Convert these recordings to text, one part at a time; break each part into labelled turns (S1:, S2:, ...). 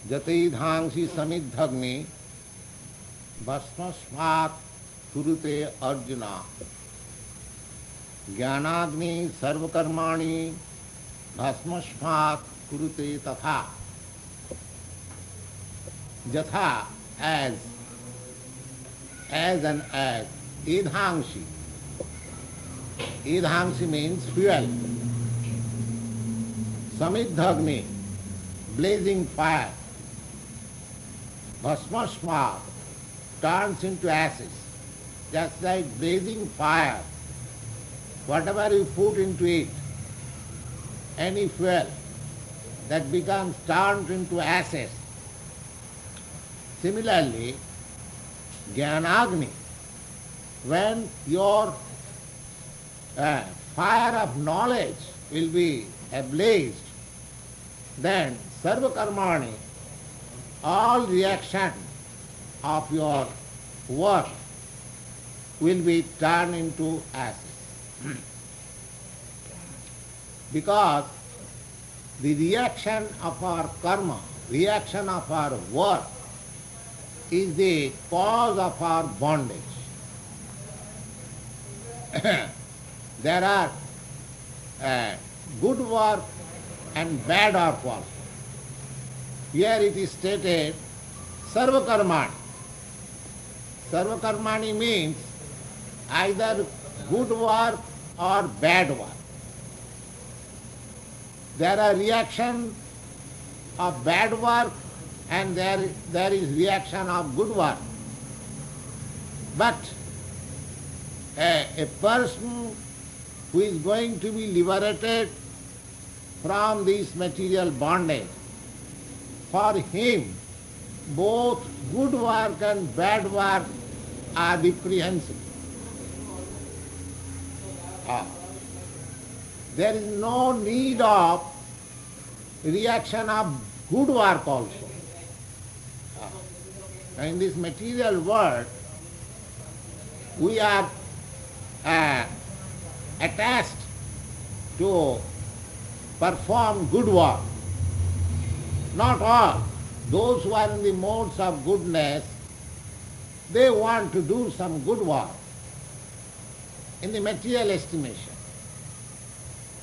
S1: Jatidhansi samidhagni bhasmasmat kurute Arjuna Jnanagni sarvakarmani bhasmasmat kurute tatha. Jatha, as and as. Idhangsi. Idhangsi means fuel. Samidhagni, blazing fire. Bhasmasmat turns into ashes. Just like blazing fire, whatever you put into it, any fuel, that becomes turned into ashes. Similarly, Jnanagni, when your fire of knowledge will be ablazed, then sarvakarmani, all reaction of your work will be turned into ashes. Because the reaction of our karma, reaction of our work, is the cause of our bondage. There are good work and bad work also. Here it is stated, sarvakarmani. Sarvakarmani means either good work or bad work. There are reaction of bad work and there is reaction of good work. But a person who is going to be liberated from this material bondage, for him both good work and bad work are reprehensible. There is no need of reaction of good work also. In this material world, we are attached to perform good work. Not all. Those who are in the modes of goodness, they want to do some good work in the material estimation.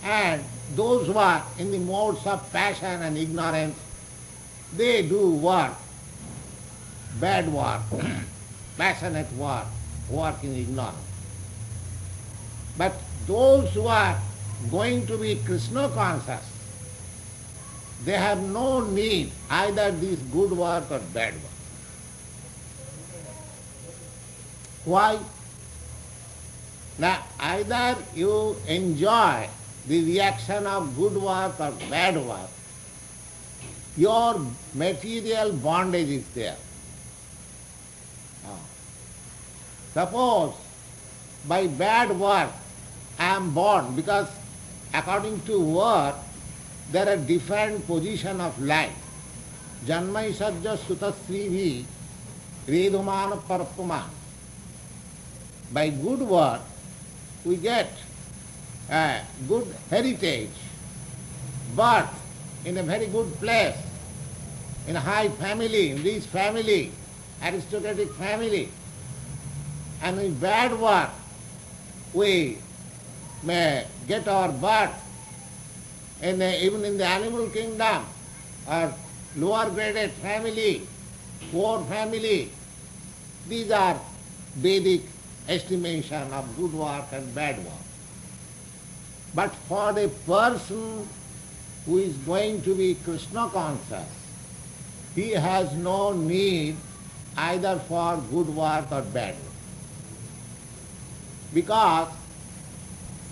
S1: And those who are in the modes of passion and ignorance, they do work, bad work, passionate work, work in ignorance. But those who are going to be Krishna conscious, they have no need either this good work or bad work. Why? Now, either you enjoy the reaction of good work or bad work, your material bondage is there. Suppose by bad work I am born, because according to work there are different positions of life. Janmai sajja sutasrivi redumana parpuman. By good work we get a good heritage, birth in a very good place, in a high family, in rich family, aristocratic family. And in bad work we may get our birth even in the animal kingdom, or lower graded family, poor family. These are Vedic estimation of good work and bad work. But for the person who is going to be Krishna conscious, he has no need either for good work or bad work. Because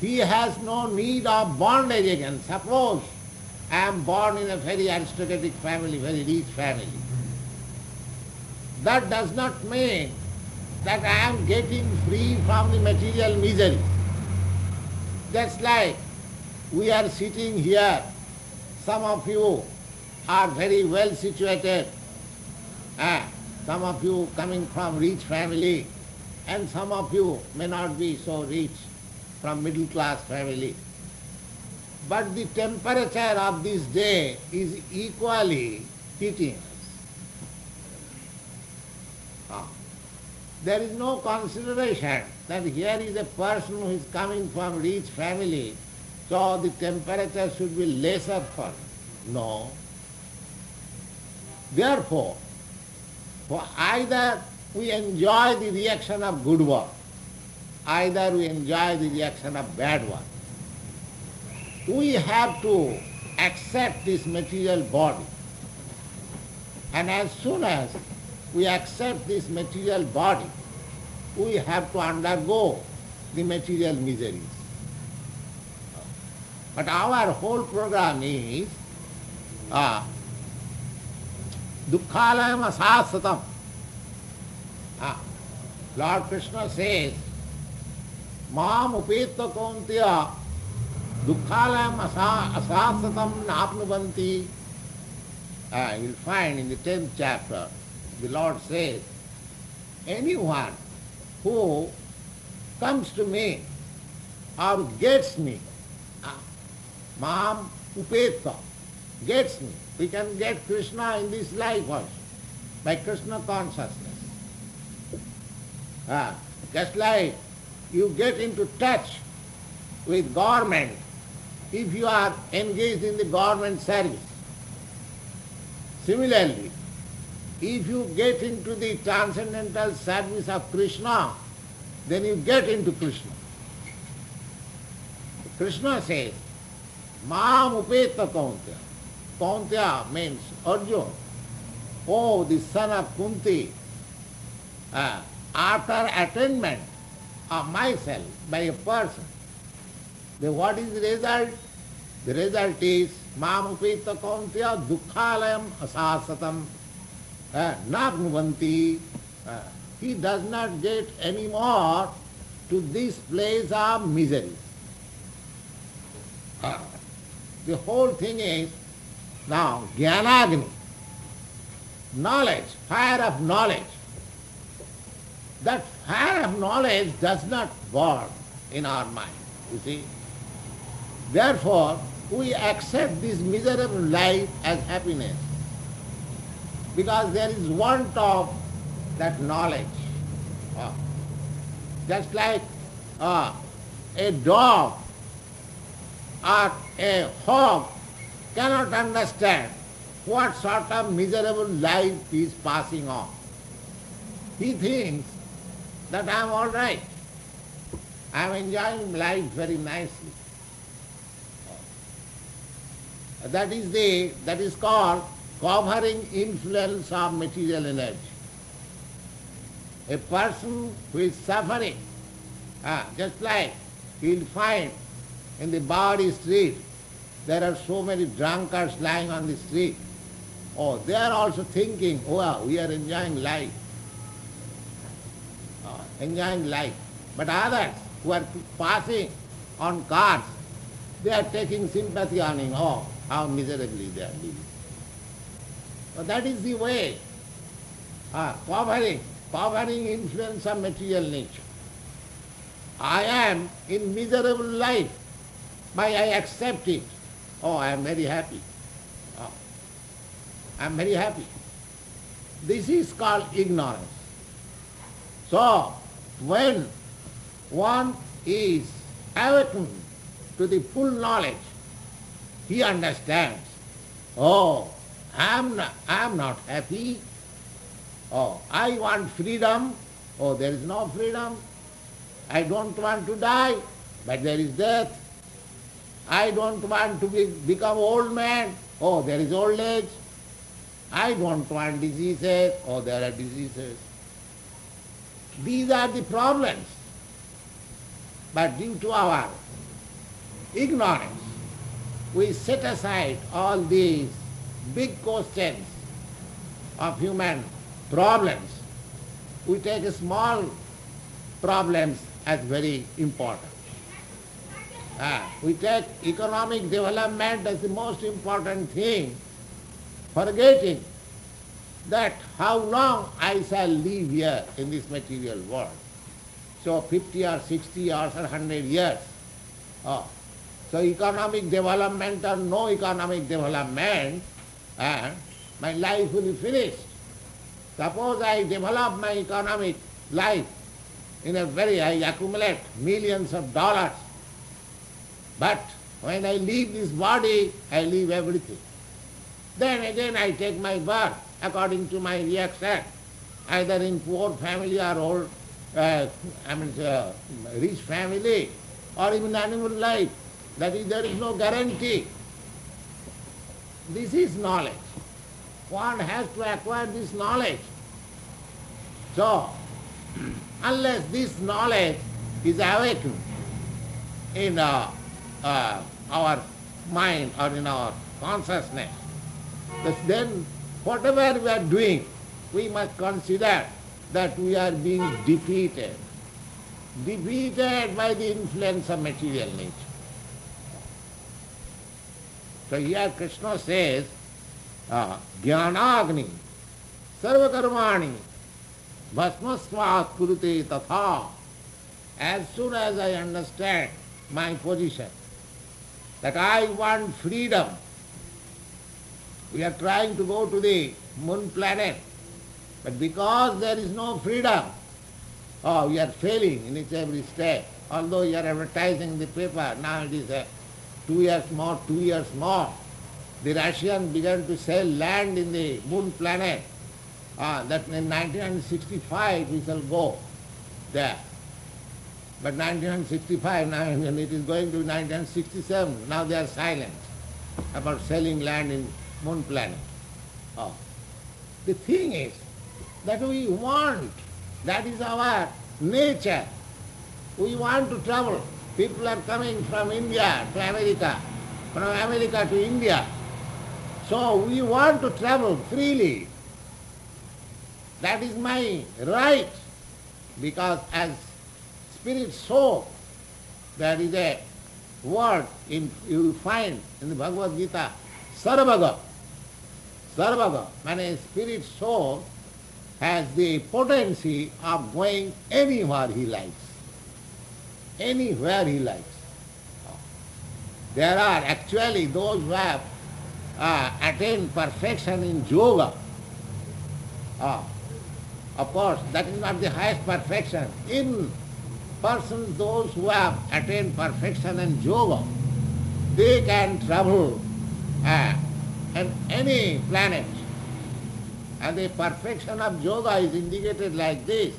S1: he has no need of bondage again. Suppose I am born in a very aristocratic family, very rich family. That does not mean that I am getting free from the material misery. That's like we are sitting here, some of you are very well situated, some of you coming from rich family, and some of you may not be so rich, from middle class family. But the temperature of this day is equally hitting us. Ah. There is no consideration that here is a person who is coming from rich family, so the temperature should be lesser for him. No. Therefore, for either we enjoy the reaction of good work, either we enjoy the reaction of bad work. We have to accept this material body. And as soon as we accept this material body, we have to undergo the material miseries. But our whole program is dukkhalayam asasatam. Lord Krishna says, Mam upeta kaunteya dukkhalayam asasatam napnuvanti. You will find in the 10th chapter, the Lord says, anyone who comes to me or gets me, Mam upeta, gets me. We can get Krishna in this life also, by Krishna consciousness. Just like you get into touch with government if you are engaged in the government service. Similarly, if you get into the transcendental service of Krishna, then you get into Krishna. Krishna says, Mam upeta kaunteya. Kaunteya means Arjuna. Oh, the son of Kunti, after attainment of myself by a person, then what is the result? The result is Mam upeta kaunteya dukkhalayam asasatam napnuvanti. He does not get any more to this place of misery. The whole thing is now jnanagni, knowledge, fire of knowledge. That fire of knowledge does not burn in our mind, you see. Therefore, we accept this miserable life as happiness, because there is want of that knowledge. Just like a dog or a hog cannot understand what sort of miserable life he is passing on. He thinks that I am all right. I am enjoying life very nicely. That is called covering influence of material energy. A person who is suffering, just like you will find in the Bawadi street, there are so many drunkards lying on the street. Oh, they are also thinking, oh, we are enjoying life. Enjoying life. But others who are passing on cars, they are taking sympathy on him. Oh, how miserably they are living. So that is the way. Covering influence of material nature. I am in miserable life, but I accept it. Oh, I am very happy. I am very happy. This is called ignorance. So, when one is awakened to the full knowledge, he understands, oh, I am not happy. Oh, I want freedom. Oh, there is no freedom. I don't want to die, but there is death. I don't want to become old man. Oh, there is old age. I don't want diseases. Oh, there are diseases. These are the problems. But due to our ignorance, we set aside all these big questions of human problems. We take small problems as very important. We take economic development as the most important thing, forgetting that how long I shall live here in this material world. So 50 or 60 or 100 years. So economic development or no economic development, my life will be finished. Suppose I develop my economic life I accumulate millions of dollars, but when I leave this body, I leave everything. Then again I take my birth according to my reaction, either in poor family or old, rich family, or even animal life. That is, there is no guarantee. This is knowledge. One has to acquire this knowledge. So, unless this knowledge is awakened in our mind or in our consciousness, then whatever we are doing, we must consider that we are being defeated by the influence of material nature. So here Krishna says, Jnanagni sarvakarmani bhasmasvat kurute tatha. As soon as I understand my position, that I want freedom, we are trying to go to the moon planet, but because there is no freedom, we are failing in its every step. Although you are advertising in the paper, now it is 2 years more. The Russians began to sell land in the moon planet, that in 1965 we shall go there. But 1965, now it is going to 1967, now they are silent about selling land in moon planet. The thing is that we want, that is our nature. We want to travel. People are coming from India to America, from America to India. So we want to travel freely. That is my right, because as spirit soul, there is a word you will find in the Bhagavad Gita, Sarvaga. Sarvaga, meaning spirit soul has the potency of going anywhere he likes. Anywhere he likes. There are actually those who have attained perfection in yoga. Of course, that is not the highest perfection. In persons, those who have attained perfection in yoga, they can travel on any planet. And the perfection of yoga is indicated like this,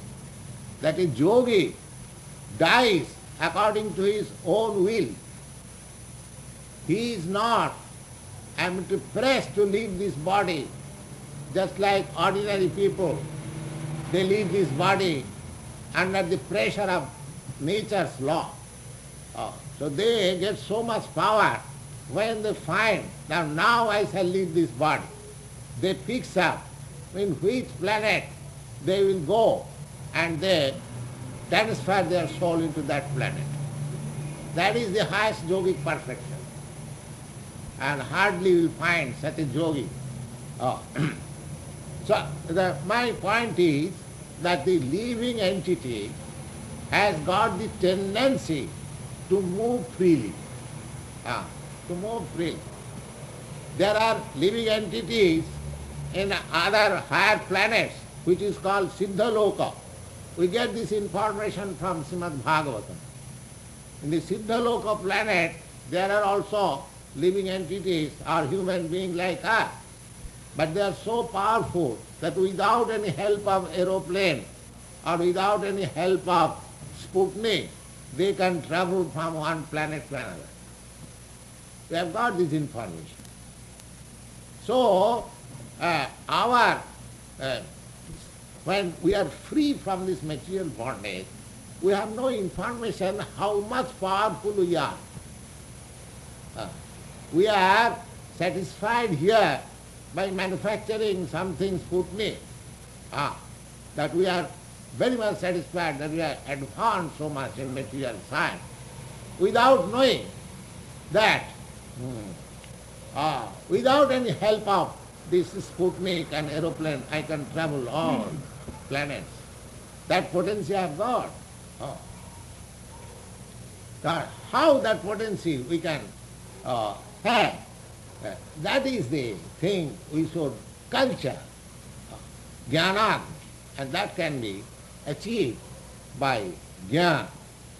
S1: that a yogi dies according to his own will. He is not pressed to leave this body, just like ordinary people. They leave this body under the pressure of nature's law. So they get so much power when they find that now I shall leave this body. They fix up in which planet they will go, and they transfer their soul into that planet. That is the highest yogic perfection. And hardly you will find such a yogi. So my point is that the living entity has got the tendency to move freely. To move freely. There are living entities in other higher planets, which is called Siddhaloka. We get this information from Srimad Bhagavatam. In the Siddhaloka planet, there are also living entities or human beings like us. But they are so powerful that without any help of aeroplane or without any help of Sputnik, they can travel from one planet to another. We have got this information. So, when we are free from this material bondage, we have no information how much powerful we are. We are satisfied here by manufacturing something Sputnik, that we are very much satisfied that we are advanced so much in material science, without knowing that, without any help of this Sputnik and aeroplane, I can travel all planets. That potency I have got. How that potency we can have, that is the thing we should culture. jnanat, and that can be achieved by jnana,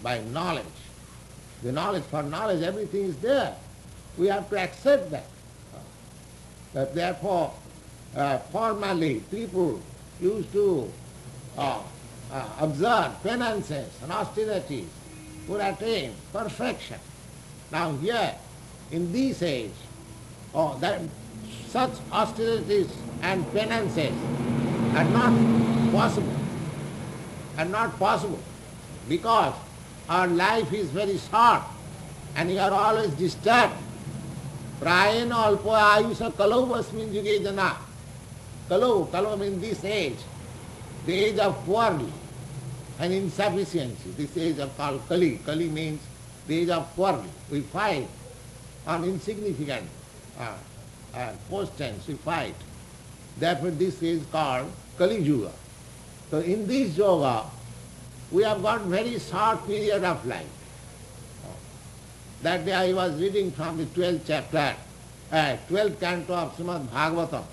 S1: by knowledge. The knowledge, for knowledge everything is there. We have to accept that. That therefore, formerly people used to observe penances and austerities would attain perfection. Now here, in this age, that such austerities and penances are not possible. Are not possible because our life is very short and you are always disturbed. Prayena alpo ayusha kalau vasmin yuge jana. Kalau means this age, the age of worldly and insufficiency, this age of called Kali. Kali means the age of worldly. We fight on insignificant questions, we fight. Therefore this is called Kali Yuga. So in this yoga, we have got very short period of life. That day I was reading from the 12th chapter, 12th canto of Srimad Bhagavatam.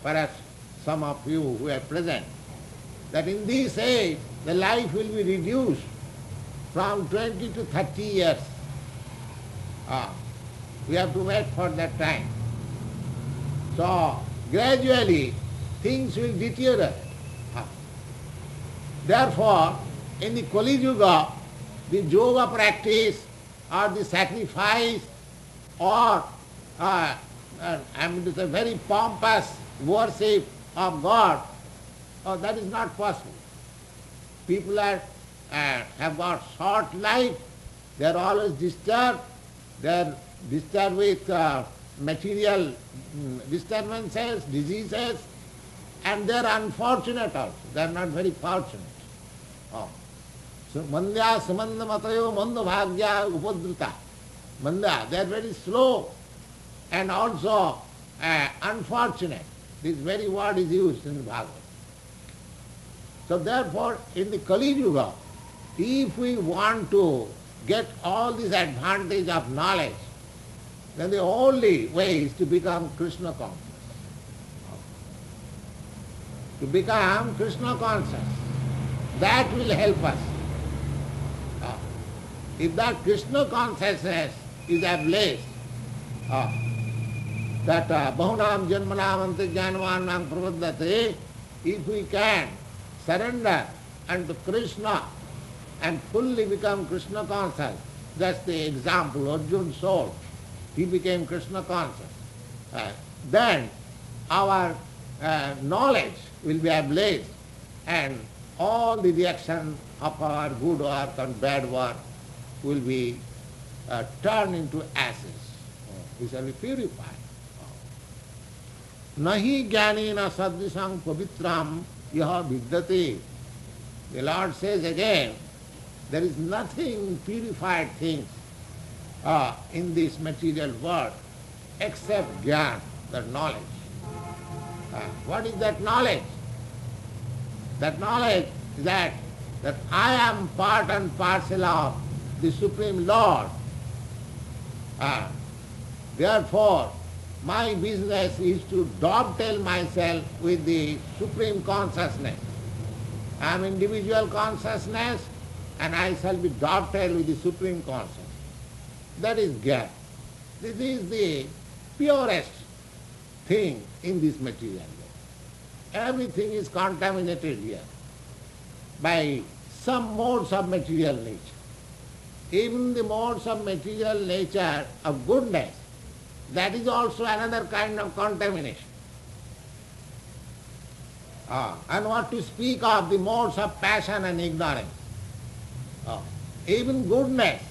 S1: Perhaps some of you who are present, that in this age the life will be reduced from 20 to 30 years. We have to wait for that time. So gradually things will deteriorate. Therefore, in the Kali Yuga, the yoga practice or the sacrifice or it's a very pompous worship of God, that is not possible. People have got short life, they are always disturbed, they are disturbed with material disturbances, diseases, and they are unfortunate also, they are not very fortunate. So mandya samanda matayo manda bhagya upadruta. Manda, they are very slow and also unfortunate. This very word is used in the Bhagavad. So therefore, in the Kali Yuga, if we want to get all this advantage of knowledge, then the only way is to become Krishna conscious. To become Krishna conscious. That will help us. If that Krishna consciousness is ablaze, that bahunam janmanam antijnanavanam prapaddate, if we can surrender unto Krishna and fully become Krishna conscious, that's the example, Arjuna's soul, he became Krishna conscious. Then our knowledge will be ablaze and all the reaction of our good work and bad work will be turned into ashes. We shall be purified. Nahi jnanena sadrisam pavitram yaha vidyate. The Lord says again, there is nothing purified things in this material world except jnana, that knowledge. What is that knowledge? That knowledge is that I am part and parcel of the Supreme Lord. Therefore, my business is to dovetail myself with the Supreme Consciousness. I am individual consciousness and I shall be dovetailed with the Supreme Consciousness. That is Jnana. This is the purest thing in this material world. Everything is contaminated here by some modes of material nature. Even the modes of material nature of goodness, that is also another kind of contamination. And what to speak of the modes of passion and ignorance. Even goodness,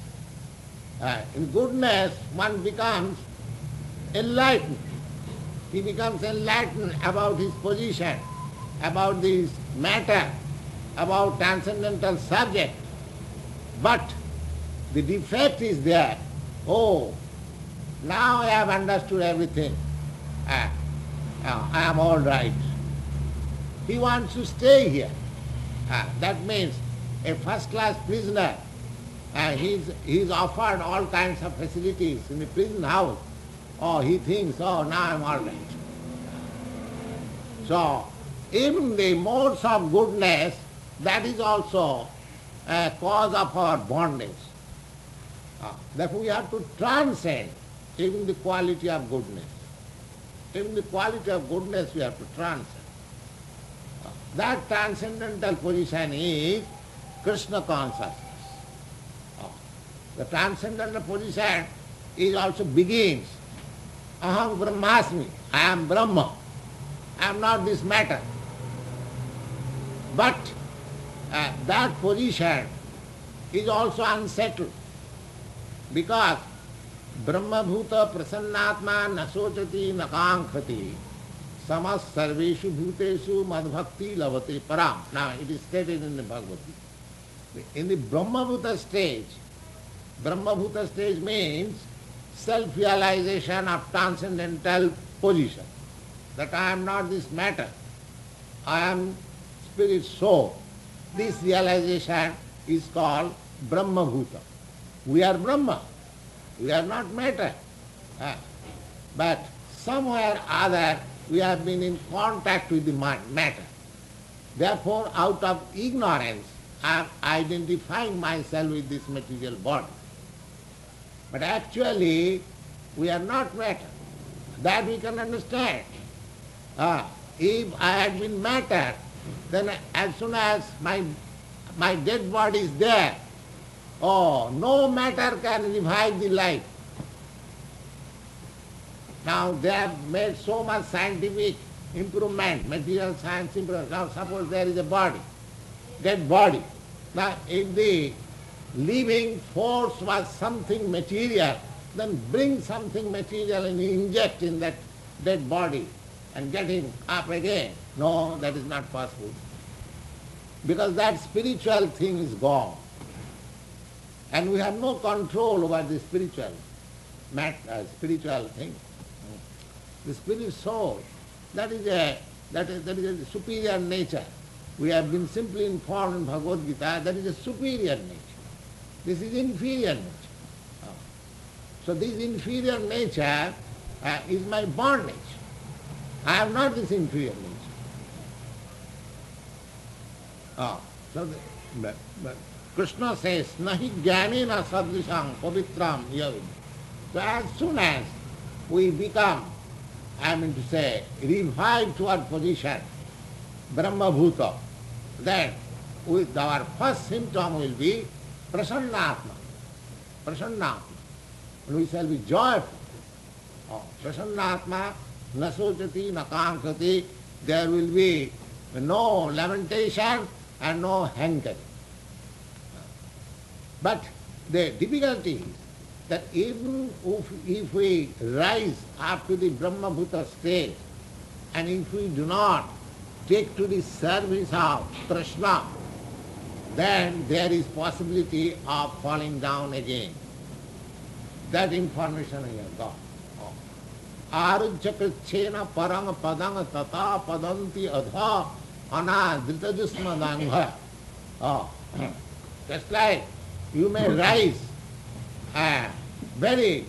S1: in goodness one becomes enlightened. He becomes enlightened about his position, about this matter, about transcendental subject. But the defect is there. Oh, now I have understood everything. I am all right. He wants to stay here. That means a first-class prisoner, he is offered all kinds of facilities in the prison house. Oh, he thinks, oh, now I am all right. So, even the modes of goodness, that is also a cause of our bondage. Therefore we have to transcend even the quality of goodness. Even the quality of goodness we have to transcend. That transcendental position is Krishna consciousness. The transcendental position is also begins. Aham Brahmasmi, I am Brahma. I am not this matter. But that position is also unsettled because Brahma Bhuta Prasannatma Nasochati Nakankhati Samas Sarveshu Bhuteshu Madbhakti Lavati Param. Now it is stated in the Bhagavad Gita. In the Brahma Bhuta stage means self-realization of transcendental position. That I am not this matter. I am spirit soul. This realization is called Brahma Bhuta. We are Brahma. We are not matter. But somewhere or other we have been in contact with the matter. Therefore, out of ignorance, I am identifying myself with this material body. But actually, we are not matter. That we can understand. If I had been matter, then as soon as my dead body is there, no matter can revive the life. Now they have made so much scientific improvement, material science improvement. Now suppose there is a body, dead body. Now if the living force was something material, then bring something material and inject in that dead body and get him up again. No, that is not possible. Because that spiritual thing is gone. And we have no control over the spiritual thing. The spirit soul, that is a superior nature. We have been simply informed in Bhagavad Gita that is a superior nature. This is inferior nature. So this inferior nature is my bondage. I am not this inferior nature. But Krishna says, Nahi jnanena sadrisham pavitram yavid. So as soon as we become, revived to our position, Brahma Bhuta, then with our first symptom will be prasannatma. Prasannatma. And we shall be joyful. Prasannatma, nasochati, nakankati, there will be no lamentation and no hankering. But the difficulty is that even if we rise up to the Brahma Bhuta state, and if we do not take to the service of Krishna, then there is possibility of falling down again. That information we have got. Arujjakritchena parang padang tata padanti adha anadritajusmadangha. Just like you may rise very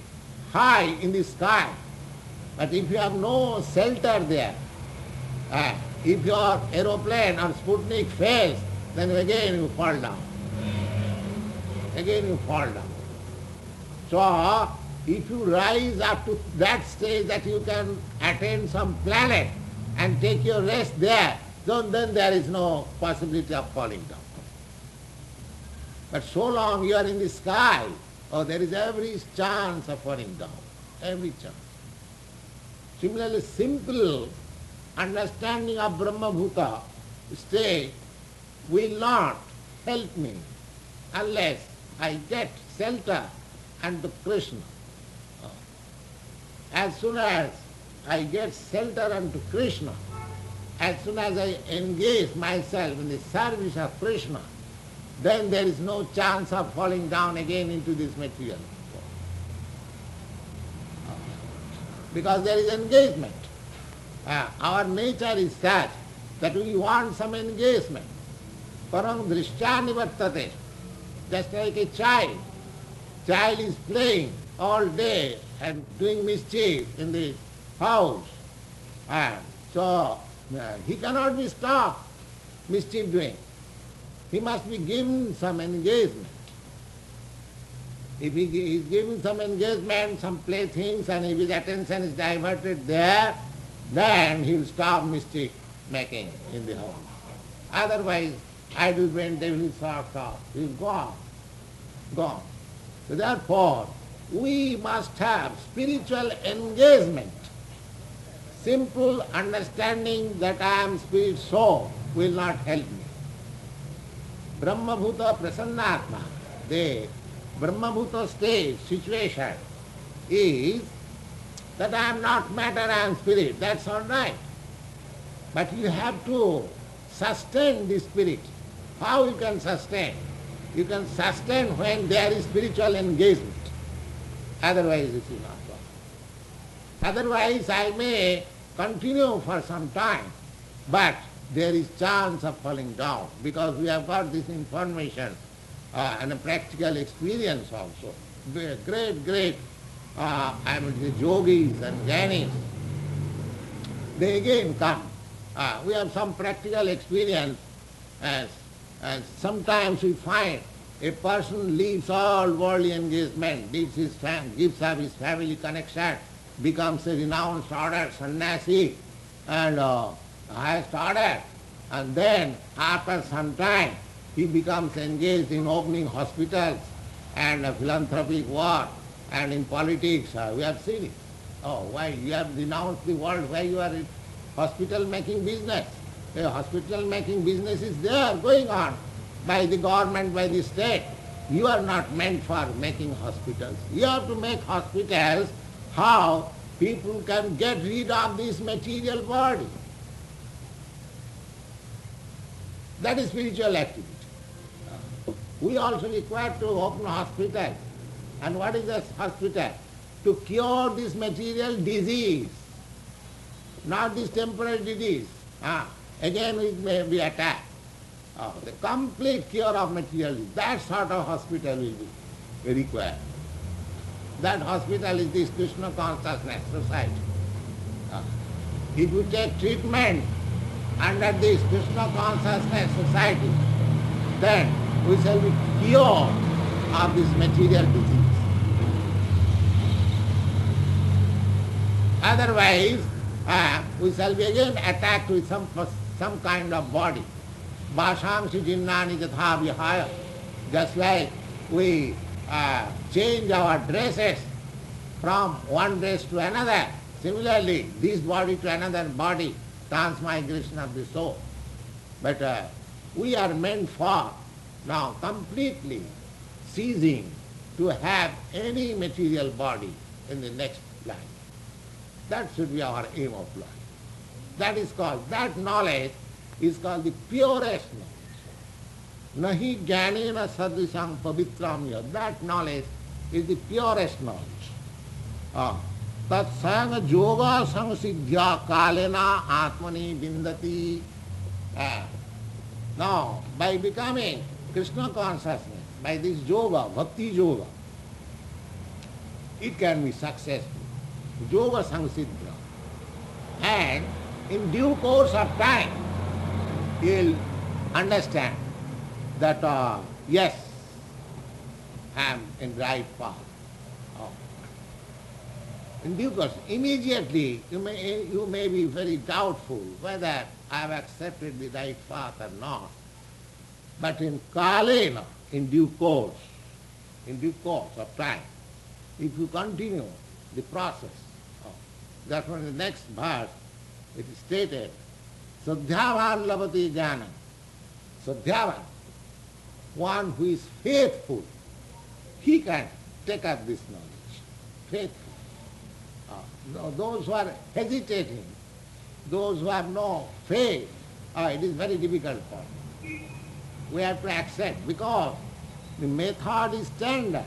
S1: high in the sky, but if you have no shelter there, if your aeroplane or Sputnik fails, then again you fall down. Again you fall down. So, if you rise up to that stage that you can attain some planet and take your rest there, then there is no possibility of falling down. But so long you are in the sky, there is every chance of falling down. Every chance. Similarly, simple understanding of Brahma Bhuta state will not help me unless I get shelter unto Krishna. As soon as I get shelter unto Krishna, as soon as I engage myself in the service of Krishna, then there is no chance of falling down again into this material world. Because there is engagement. Our nature is such that we want some engagement. Parang drishtya nivartate. Just like a child. Child is playing all day and doing mischief in the house. So He cannot be stopped mischief doing. He must be given some engagement. If he is given some engagement, some playthings, and if his attention is diverted there, then he will stop mischief making in the home. Otherwise, idle brain, devil sort of, he will go on. Gone. So therefore, we must have spiritual engagement. Simple understanding that I am spirit soul will not help me. Brahmabhuta prasannatma, the Brahmabhuta state, situation is that I am not matter, I am spirit. That's all right. But you have to sustain the spirit. How you can sustain? You can sustain when there is spiritual engagement. Otherwise it is not possible. Otherwise I may continue for some time, but there is chance of falling down because we have got this information and a practical experience also. Great yogis and jnanis, they again come. We have some practical experience, and sometimes we find a person leaves all worldly engagement, gives up his family connection, becomes a renounced order, sannyasi, and highest order, and then after some time he becomes engaged in opening hospitals and philanthropic work and in politics. We have seen it. Oh, why? You have renounced the world, why you are in hospital making business? A hospital making business is there, going on by the government, by the state. You are not meant for making hospitals. You have to make hospitals how people can get rid of this material body. That is spiritual activity. We also require to open a hospital. And what is a hospital? To cure this material disease, not this temporary disease. Again it may be attacked. The complete cure of material disease, that sort of hospital will be required. That hospital is this Krishna Consciousness Society. If you take treatment under this Krishna Consciousness Society, then we shall be cured of this material disease. Otherwise, we shall be again attacked with some kind of body. Bhashangsi jinnani jatha vihaya. Just like we change our dresses from one dress to another, similarly, this body to another body, transmigration of the soul. But we are meant for now completely ceasing to have any material body in the next life. That should be our aim of life. That knowledge is called the purest knowledge. Nahi jnanena sadrisam pavitramya. That knowledge is the purest knowledge. Tat sanga yoga samsiddhya kalena atmani bindati. Now, by becoming Krishna consciousness, by this yoga, bhakti yoga, it can be successful. Yoga samsiddhya. And in due course of time, you will understand that, yes, I am in right path. In due course, immediately you may be very doubtful whether I have accepted the right path or not. But in kalena, in due course of time, if you continue the process, that's why in the next verse it is stated, Sadhyavan labati jnana. Sadhyavan, one who is faithful, he can take up this knowledge. Faithful. Those who are hesitating, those who have no faith, it is very difficult for them. We have to accept because the method is standard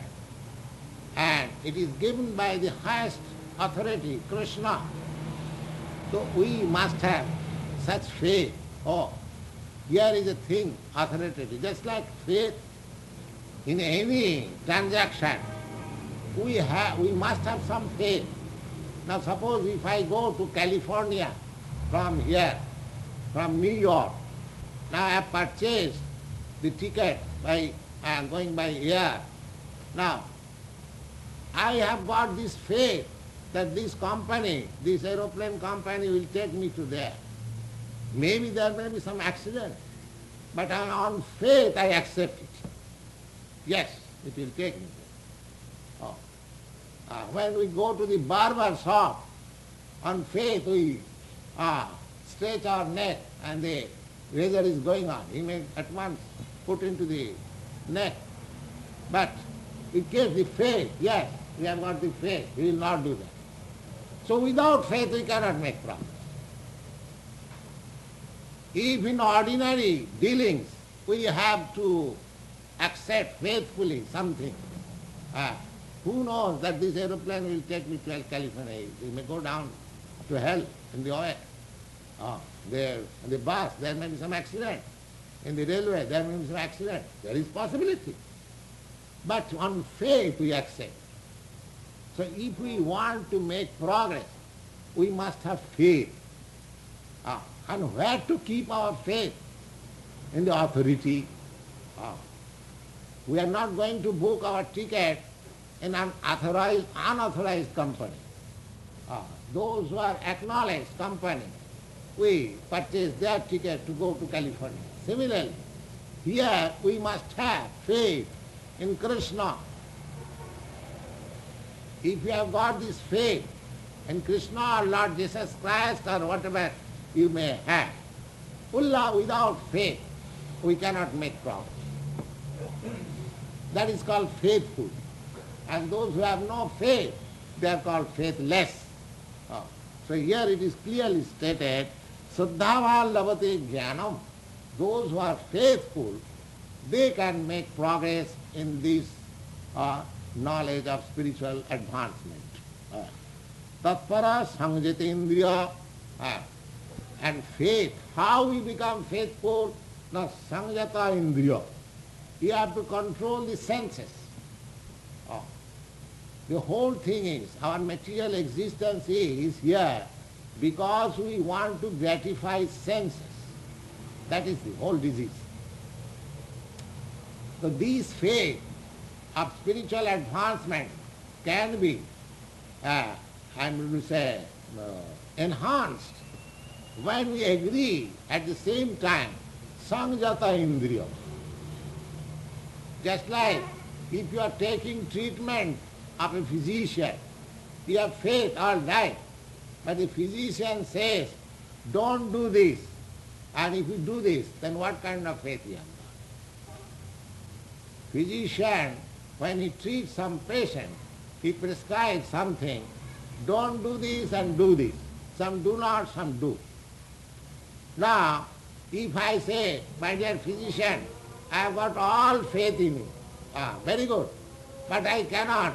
S1: and it is given by the highest authority, Krishna. So we must have such faith. Oh, here is a thing, authoritative. Just like faith in any transaction, we must have some faith. Now suppose if I go to California from here from New York. Now I have purchased the ticket by going by air. Now, I have got this faith that this company, this aeroplane company will take me to there. Maybe there may be some accident, but on faith I accept it. Yes, it will take me there. Oh. When we go to the barber shop, on faith we stretch our neck and the razor is going on. He may at once put into the neck. But in case the faith, yes, we have got the faith, we will not do that. So without faith we cannot make progress. If in ordinary dealings we have to accept faithfully something, who knows that this aeroplane will take me to California? We may go down to hell in the oil. There, in the bus, there may be some accident. In the railway, there may be some accident. There is possibility. But on faith we accept. So if we want to make progress, we must have faith. And where to keep our faith? In the authority. We are not going to book our ticket in an unauthorized company. Those who are acknowledged company, we purchase their ticket to go to California. Similarly, here we must have faith in Krishna. If you have got this faith in Krishna or Lord Jesus Christ or whatever you may have, without faith we cannot make progress. That is called faithful. And those who have no faith, they are called faithless. So here it is clearly stated, Saddhava labate jnanam. Those who are faithful, they can make progress in this knowledge of spiritual advancement. Tatpara sangjati indriya. And faith, how we become faithful? Now sanjata indriya. You have to control the senses. The whole thing is, our material existence is here because we want to gratify senses. That is the whole disease. So this faith of spiritual advancement can be, I'm going to say, enhanced when we agree at the same time, sanjata indriya. Just like if you are taking treatment of a physician, you have faith all right, but the physician says, don't do this, and if you do this, then what kind of faith you have got? Physician, when he treats some patient, he prescribes something, don't do this and do this. Some do not, some do. Now, if I say, my dear physician, I have got all faith in you, very good, but I cannot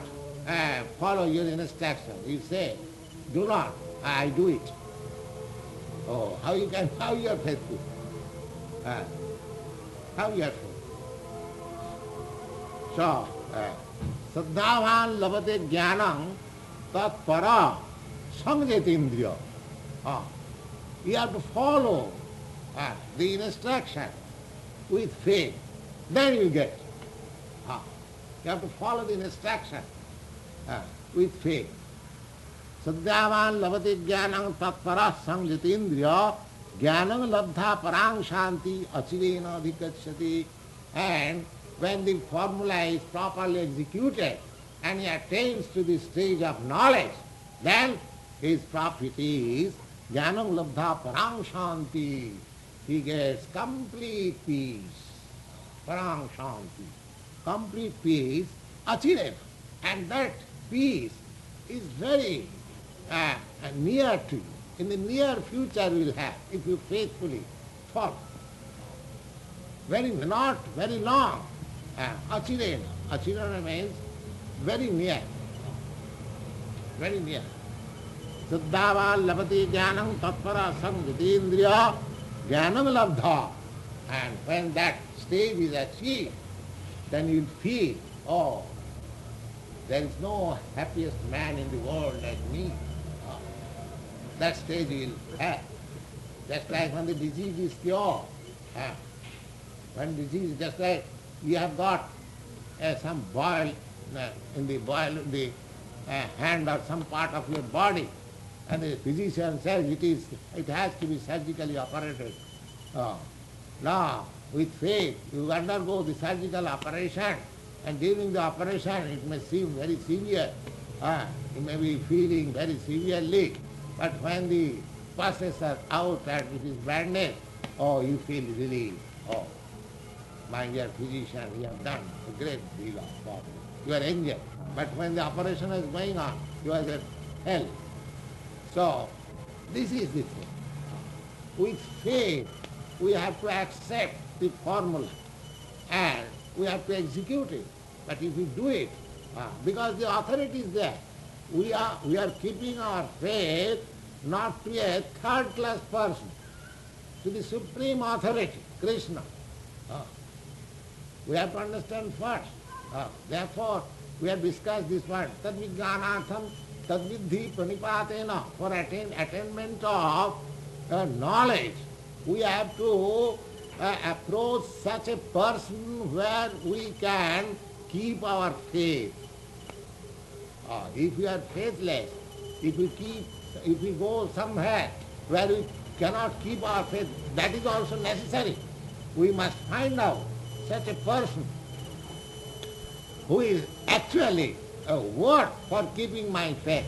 S1: follow your instruction. You say, do not, I do it. Oh, how you are faithful? How you are faithful? So, Saddhavan labate jnanam tat para sangjati indriya. You have to follow the instruction with faith. Then you get. You have to follow the instruction with faith. Saddhavan labate jnanam tatpara sangjati indriya jnanam labdha parang shanti achirena adhikachyati. And when the formula is properly executed and he attains to the stage of knowledge, then his profit is jnanam labdha parang shanti. He gets complete peace. Parang shanti. Complete peace, achirena. And that peace is very near to you. In the near future you will have, if you faithfully follow. Not very long. Achirena. Achirena means very near. Very near. Saddhava labati jnanam tatpara sangjati indriya jnanam labdha. And when that stage is achieved, then you will feel, oh, there is no happiest man in the world like me. That stage you will have. Just like when the disease is cured. When disease, just like you have got some boil in the hand or some part of your body, and the physician says it has to be surgically operated. Now, with faith, you undergo the surgical operation, and during the operation it may seem very severe. You may be feeling very severely, but when the pulses are out and it is bandaged, you feel relief. My dear physician, you have done a great deal of work. You are injured. But when the operation is going on, you are at hell. So, this is the thing. With faith, we have to accept the formula and we have to execute it. But if we do it, because the authority is there, we are keeping our faith not to a third-class person, to the supreme authority, Krishna. We have to understand first. Therefore, we have discussed this word, tadvijnanatham tadvidhi pranipatena. For attainment of knowledge, we have to approach such a person where we can keep our faith. If we are faithless, if we go somewhere where we cannot keep our faith, that is also necessary. We must find out such a person who is actually worth for keeping my faith.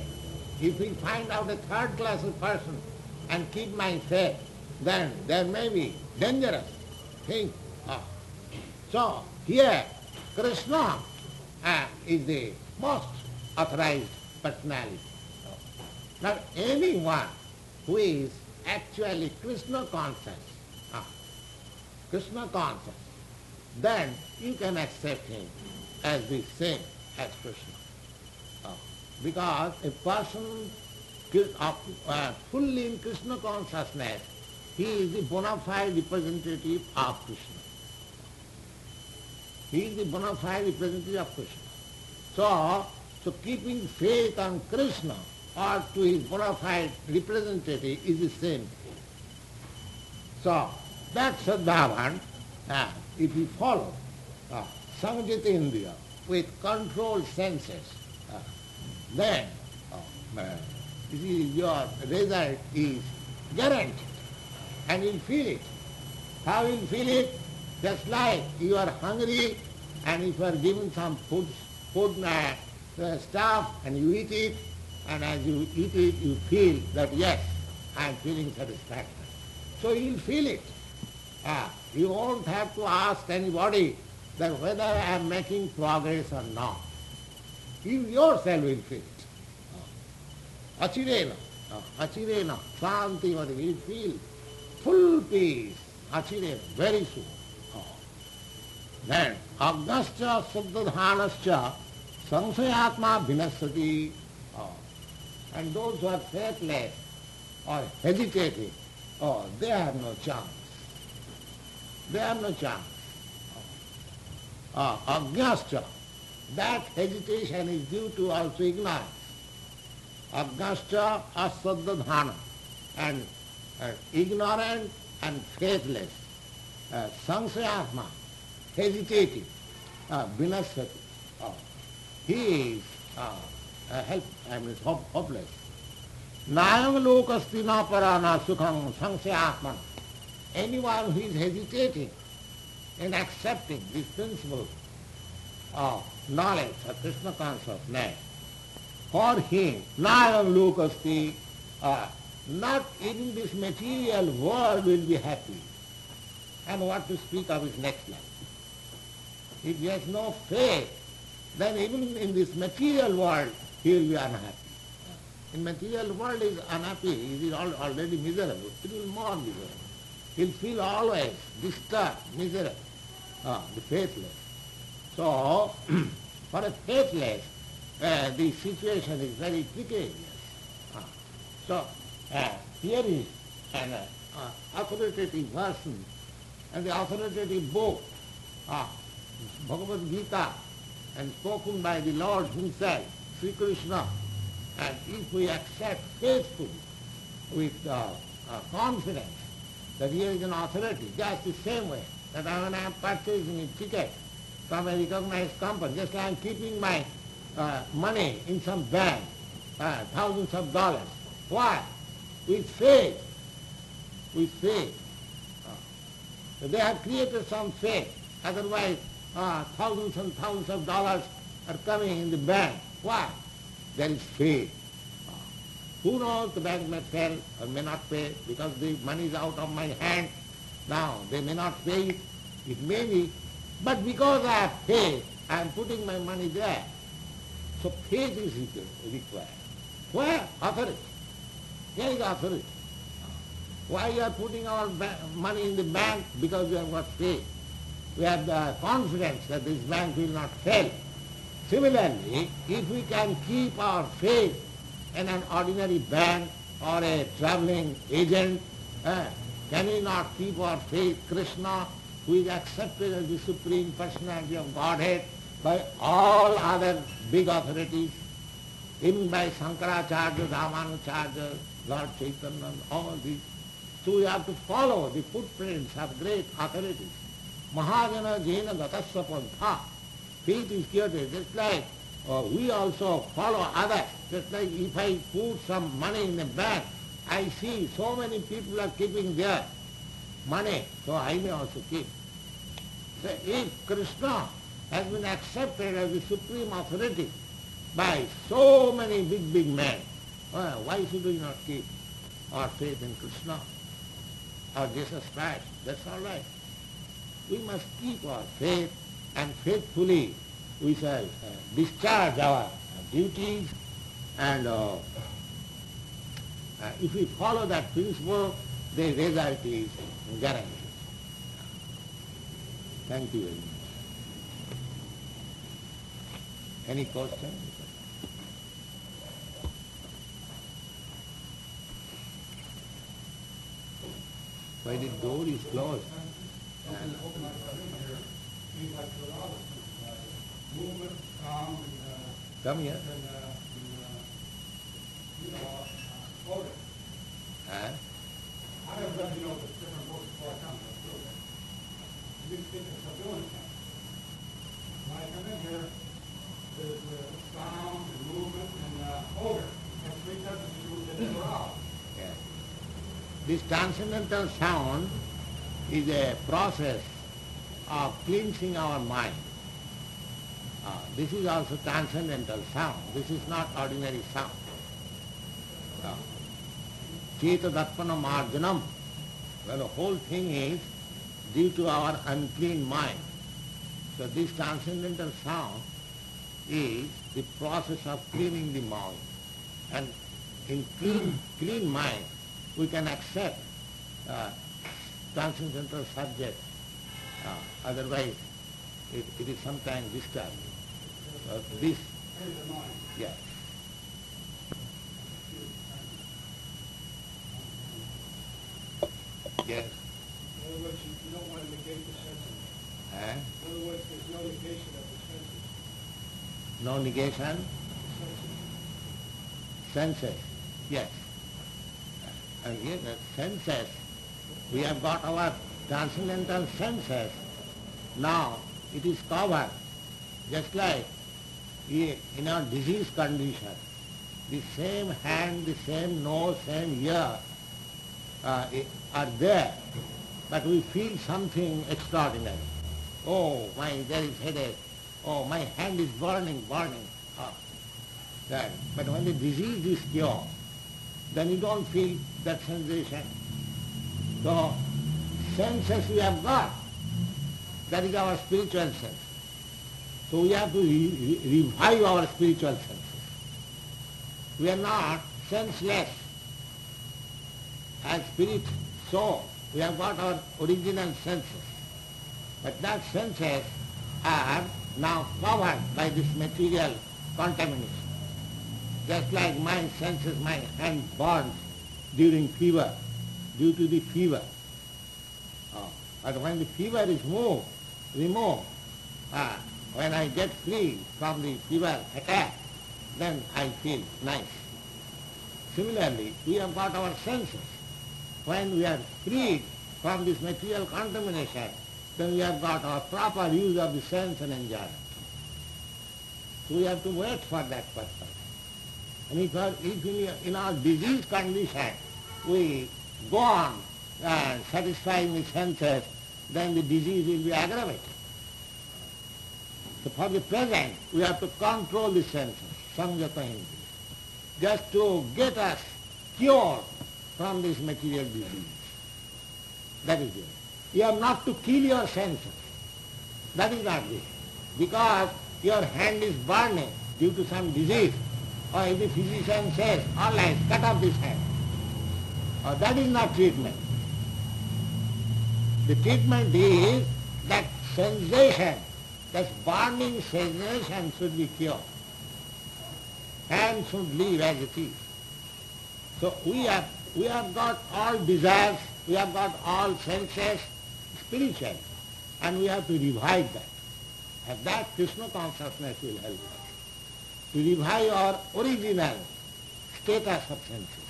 S1: If we find out a third-class person and keep my faith, then there may be dangerous things. So here Krishna is the most authorized personality. Not anyone who is actually Krishna conscious, then you can accept him as the same as Krishna. Because a person fully in Krishna consciousness, he is the bona fide representative of Krishna. He is the bona fide representative of Krishna. So keeping faith on Krishna or to his bona fide representative is the same. So that Sadhavan, if you follow Samjita Indriya with controlled senses, then your result is guaranteed. And you'll feel it. How you'll feel it? Just like you are hungry and if you are given some food stuff and you eat it, and as you eat it you feel that yes, I am feeling satisfaction. So you'll feel it. You won't have to ask anybody that whether I am making progress or not. You yourself will feel it. Achirena, Santi, you feel full peace, Achirena, very soon. Then, Agnascha Suddhadhanascha Samsayatma Vinasati. And those who are faithless or hesitating, they have no chance. They have no chance. Agnascha, that hesitation is due to also ignorance. Agnascha asaddhadhana, and ignorant and faithless. Samsayatma, hesitating, vinasati. He is hopeless. Nayam lokasti na parana sukham samsayatman. Anyone who is hesitating in accepting this principle of knowledge of Krishna consciousness, for him, nayam lokasti, not in this material world will be happy. And what to speak of his next life? If he has no faith, then even in this material world he will be unhappy. In material world he is unhappy, he is already miserable, he will be more miserable. He will feel always disturbed, miserable, the faithless. So, for a faithless, the situation is very precarious. So, here is an authoritative person, and the authoritative book, Bhagavad Gita, and spoken by the Lord himself, Sri Krishna. And if we accept faithfully, with confidence, that here is an authority, just the same way that when I am purchasing a ticket from a recognized company, just like I am keeping my money in some bank, thousands of dollars. Why? With faith. With faith. So they have created some faith. Otherwise, thousands and thousands of dollars are coming in the bank. Why? There is faith. Who knows, the bank may fail or may not pay because the money is out of my hand. Now, they may not pay it. It may be. But because I have faith, I am putting my money there. So faith is required. Where? Authority. Here is authority. Why you are putting our money in the bank? Because we have got faith. We have the confidence that this bank will not fail. Similarly, if we can keep our faith in an ordinary bank or a traveling agent, can we not keep our faith Krishna, who is accepted as the Supreme Personality of Godhead by all other big authorities, even by Shankaracharya, Ramanujarya, Lord Chaitanya, all these. So we have to follow the footprints of great authorities. Mahajana jena gatasya pantha. Faith is created, just like we also follow others. Just like if I put some money in a bank, I see so many people are keeping their money, so I may also keep. So if Krishna has been accepted as the supreme authority by so many big men, why should we not keep our faith in Krishna or Jesus Christ? That's all right. We must keep our faith and faithfully we shall discharge our duties, and if we follow that principle, the result is guaranteed. Thank you very much. Any question? Why the door is closed?
S2: Movement, calm,
S1: Come here.
S2: order.
S1: Huh?
S2: I have read, the different books before I come to this group. You speak of stability. When I come in here, there's sound and movement and odor. And three types of food that never out.
S1: Yeah. This transcendental sound is a process of cleansing our mind. This is also transcendental sound. This is not ordinary sound. Cheta darpana marjanam. Well, the whole thing is due to our unclean mind. So this transcendental sound is the process of cleaning the mind. And in clean mind, we can accept transcendental subject. Otherwise, it is sometimes disturbing. This, yeah. Yes.
S2: In other words, you don't want to negate the senses.
S1: And
S2: In other words, there's no negation of the senses.
S1: no negation, senses, yes. And here the senses, we have got our transcendental senses. Now it is covered, just like in our disease condition. The same hand, the same nose, same ear are there, but we feel something extraordinary. Oh, there is headache. Oh, my hand is burning. That. But when the disease is cured, then you don't feel that sensation. So, senses we have got. That is our spiritual sense. So we have to revive our spiritual senses. We are not senseless. As spirit, so we have got our original senses. But that senses are now covered by this material contamination. Just like my senses, my hand burns during fever, due to the fever. But when the fever is removed, when I get free from the fever attack, then I feel nice. Similarly, we have got our senses. When we are freed from this material contamination, then we have got our proper use of the sense and enjoyment. So we have to wait for that purpose. And if in our disease condition we go on satisfying the senses, then the disease will be aggravated. So for the present, we have to control the senses, samjata hindi, just to get us cured from this material disease. That is it. You have not to kill your senses. That is not it. Because your hand is burning due to some disease, or if the physician says, all right, cut off this hand, or that is not treatment. The treatment is that sensation, that burning sensation should be cured and should live as it is. So we have got all desires, we have got all senses spiritual, and we have to revive that. And that Krishna consciousness will help us to revive our original status of senses.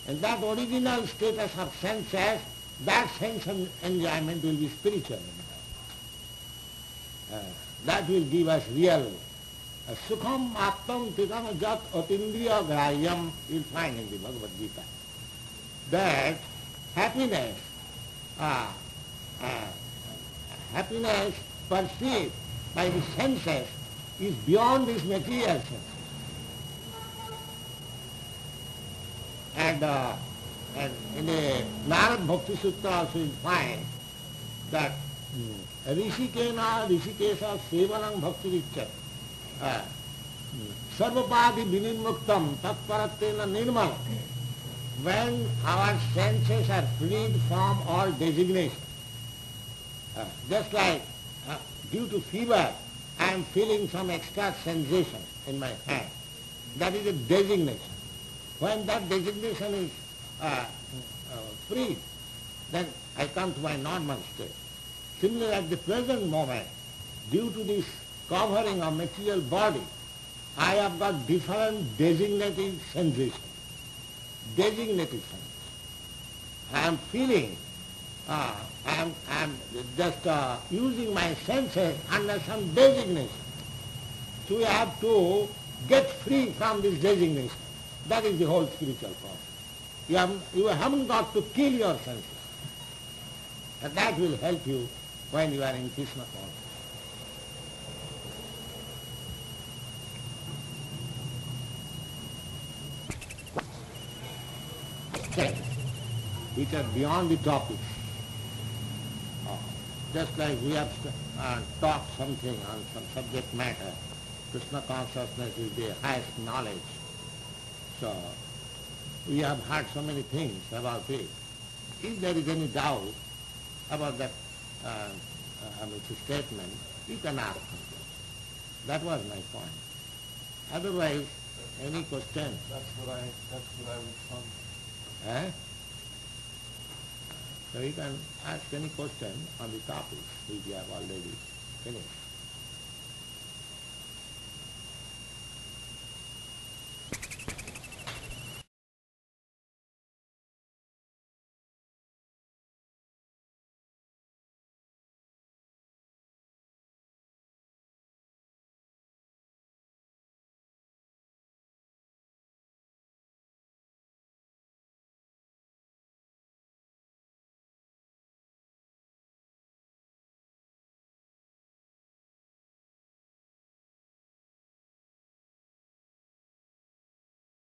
S1: And that original status of senses, that sense of enjoyment will be spiritual. That will give us real sukham attam tikam jat atindriya grahyam, you'll find in the Bhagavad Gita. That happiness, happiness perceived by the senses is beyond this material sense. And in the Narad Bhakti Sutra also you find that Rishikena Rishikesa Sevanam Bhakti Richat Sarvapadi Vinimuktam Tatparatena Nirmala. When our senses are freed from all designation, just like due to fever I am feeling some extra sensation in my hand, that is a designation. When that designation is free, then I come to my normal state. Similarly, at the present moment, due to this covering of material body, I have got different designated sensations. Designated sense. I am feeling, I am just using my senses under some designation. So we have to get free from this designation. That is the whole spiritual process. You haven't got to kill your senses. And that will help you when you are in Krishna consciousness. Which are beyond the topic. Just like we have talked something on some subject matter, Krishna consciousness is the highest knowledge. So we have heard so many things about it. If there is any doubt about that statement, you can ask me. That was my point. Otherwise, any question?
S3: That's what I would fund.
S1: So you can ask any question on the topic which you have already finished.